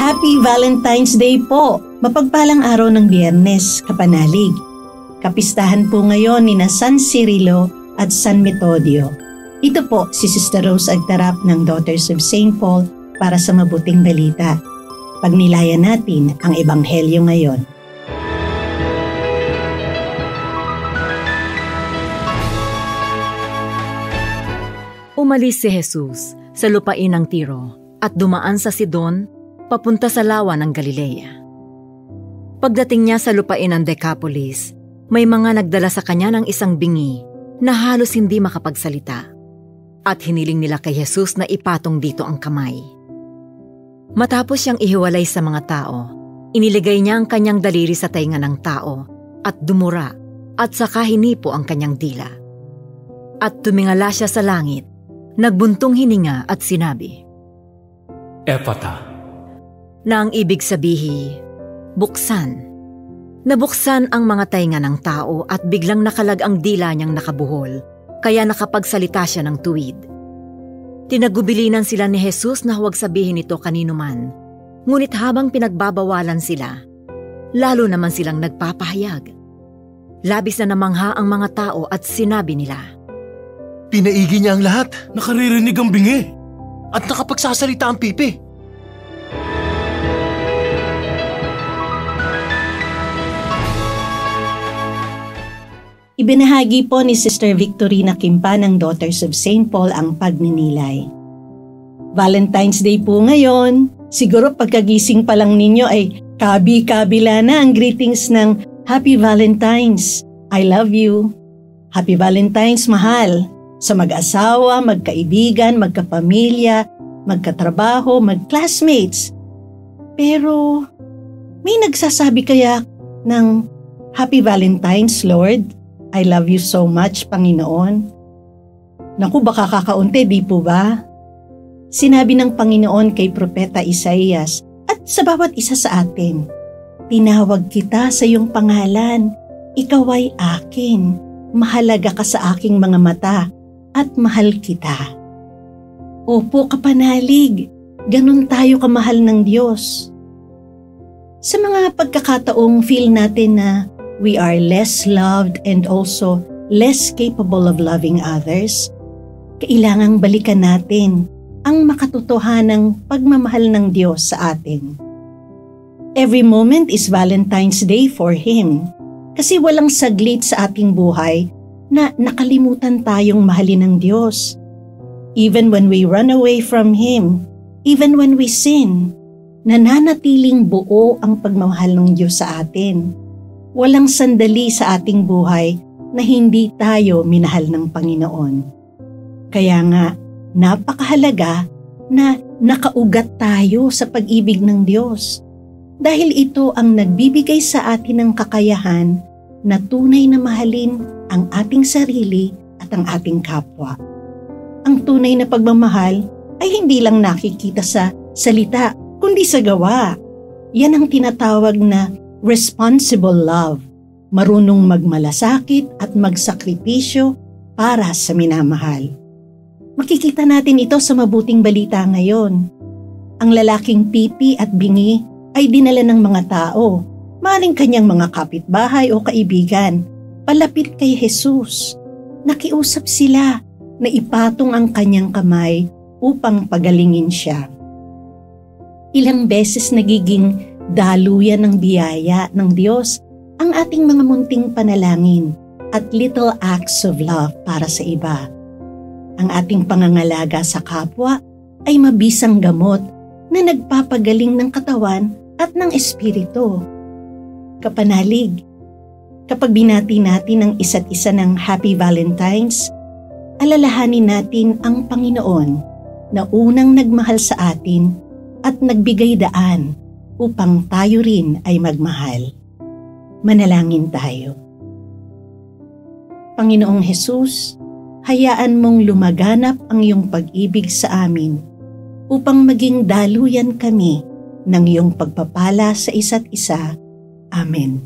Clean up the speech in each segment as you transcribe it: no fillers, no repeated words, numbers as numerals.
Happy Valentine's Day po! Mapagpalang araw ng Biyernes, kapanalig. Kapistahan po ngayon ni San Cirilo at San Metodio. Ito po si Sister Rose Agtarap ng Daughters of St. Paul para sa mabuting balita. Pagnilayan natin ang Ebanghelyo ngayon. Umalis si Jesus sa lupain ng Tiro at dumaan sa Sidon papunta sa lawa ng Galilea. Pagdating niya sa lupain ng Decapolis, may mga nagdala sa kanya ng isang bingi na halos hindi makapagsalita at hiniling nila kay Jesus na ipatong dito ang kamay. Matapos siyang ihiwalay sa mga tao, iniligay niya ang kanyang daliri sa tainga ng tao at dumura at saka hinipo ang kanyang dila. At tumingala siya sa langit, nagbuntong hininga at sinabi, Ephata, na ang ibig sabihi, buksan. Nabuksan ang mga tainga ng tao at biglang nakalag ang dila niyang nakabuhol, kaya nakapagsalita siya ng tuwid. Tinagubilinan sila ni Jesus na huwag sabihin ito kanino man, ngunit habang pinagbabawalan sila, lalo naman silang nagpapahayag. Labis na namangha ang mga tao at sinabi nila, Pinaigi niya ang lahat, nakaririnig ang bingi, at nakapagsasalita ang pipi. Ibinahagi po ni Sister Victorina Kimpa ng Daughters of St. Paul ang pagninilay. Valentine's Day po ngayon. Siguro pagkagising pa lang ninyo ay kabi-kabila na ang greetings ng Happy Valentine's, I love you. Happy Valentine's, mahal. Sa mag-asawa, magkaibigan, magkapamilya, magkatrabaho, mag-classmates. Pero may nagsasabi kaya ng Happy Valentine's, Lord? I love you so much, Panginoon. Naku, baka kakaunti, di po ba? Sinabi ng Panginoon kay Propeta Isaías at sa bawat isa sa atin, tinawag kita sa iyong pangalan, ikaw ay akin, mahalaga ka sa aking mga mata at mahal kita. Opo, kapanalig, ganun tayo kamahal ng Diyos. Sa mga pagkakataong feel natin na we are less loved and also less capable of loving others, kailangang balikan natin ang makatotohanang pagmamahal ng Diyos sa atin. Every moment is Valentine's Day for Him kasi walang saglit sa ating buhay na nakalimutan tayong mahalin ng Diyos. Even when we run away from Him, even when we sin, nananatiling buo ang pagmamahal ng Diyos sa atin. Walang sandali sa ating buhay na hindi tayo minahal ng Panginoon. Kaya nga, napakahalaga na nakaugat tayo sa pag-ibig ng Diyos. Dahil ito ang nagbibigay sa atin ng kakayahan na tunay na mahalin ang ating sarili at ang ating kapwa. Ang tunay na pagmamahal ay hindi lang nakikita sa salita, kundi sa gawa. Yan ang tinatawag na responsible love, marunong magmalasakit at magsakripisyo para sa minamahal. Makikita natin ito sa mabuting balita ngayon. Ang lalaking pipi at bingi ay dinala ng mga tao, maring kanyang mga kapitbahay o kaibigan, palapit kay Jesus. Nakiusap sila na ipatong ang kanyang kamay upang pagalingin siya. Ilang beses nagiging daluyan ng biyaya ng Diyos ang ating mga munting panalangin at little acts of love para sa iba. Ang ating pangangalaga sa kapwa ay mabisang gamot na nagpapagaling ng katawan at ng espiritu. Kapanalig, kapag binati natin ang isa't isa ng Happy Valentine's, alalahanin natin ang Panginoon na unang nagmahal sa atin at nagbigay daan upang tayo rin ay magmahal. Manalangin tayo. Panginoong Hesus, hayaan mong lumaganap ang iyong pag-ibig sa amin upang maging daluyan kami ng iyong pagpapala sa isa't isa. Amen.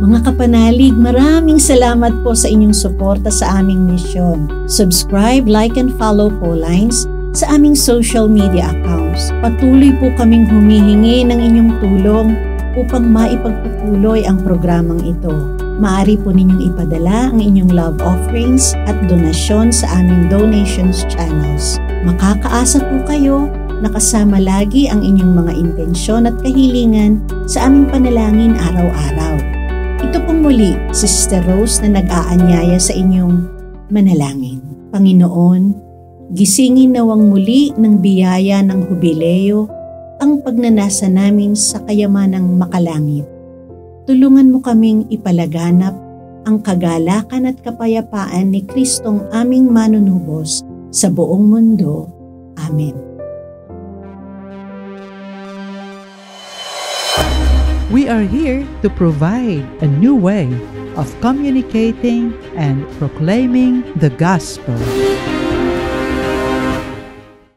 Mga kapanalig, maraming salamat po sa inyong suporta sa aming misyon. Subscribe, like, and follow po Lines Sa aming social media accounts, patuloy po kaming humihingi ng inyong tulong upang maipagpatuloy ang programang ito. Maaari po ninyong ipadala ang inyong love offerings at donasyon sa aming donations channels. Makakaasa po kayo na kasama lagi ang inyong mga intensyon at kahilingan sa aming panalangin araw-araw. Ito pong muli, si Sister Rose na nag-aanyaya sa inyong manalangin. Panginoon, gisingin nawang muli ng biyaya ng Hubileo ang pagnanasa namin sa kayamanang makalangit. Tulungan mo kaming ipalaganap ang kagalakan at kapayapaan ni Kristong aming manunubos sa buong mundo. Amen. We are here to provide a new way of communicating and proclaiming the gospel.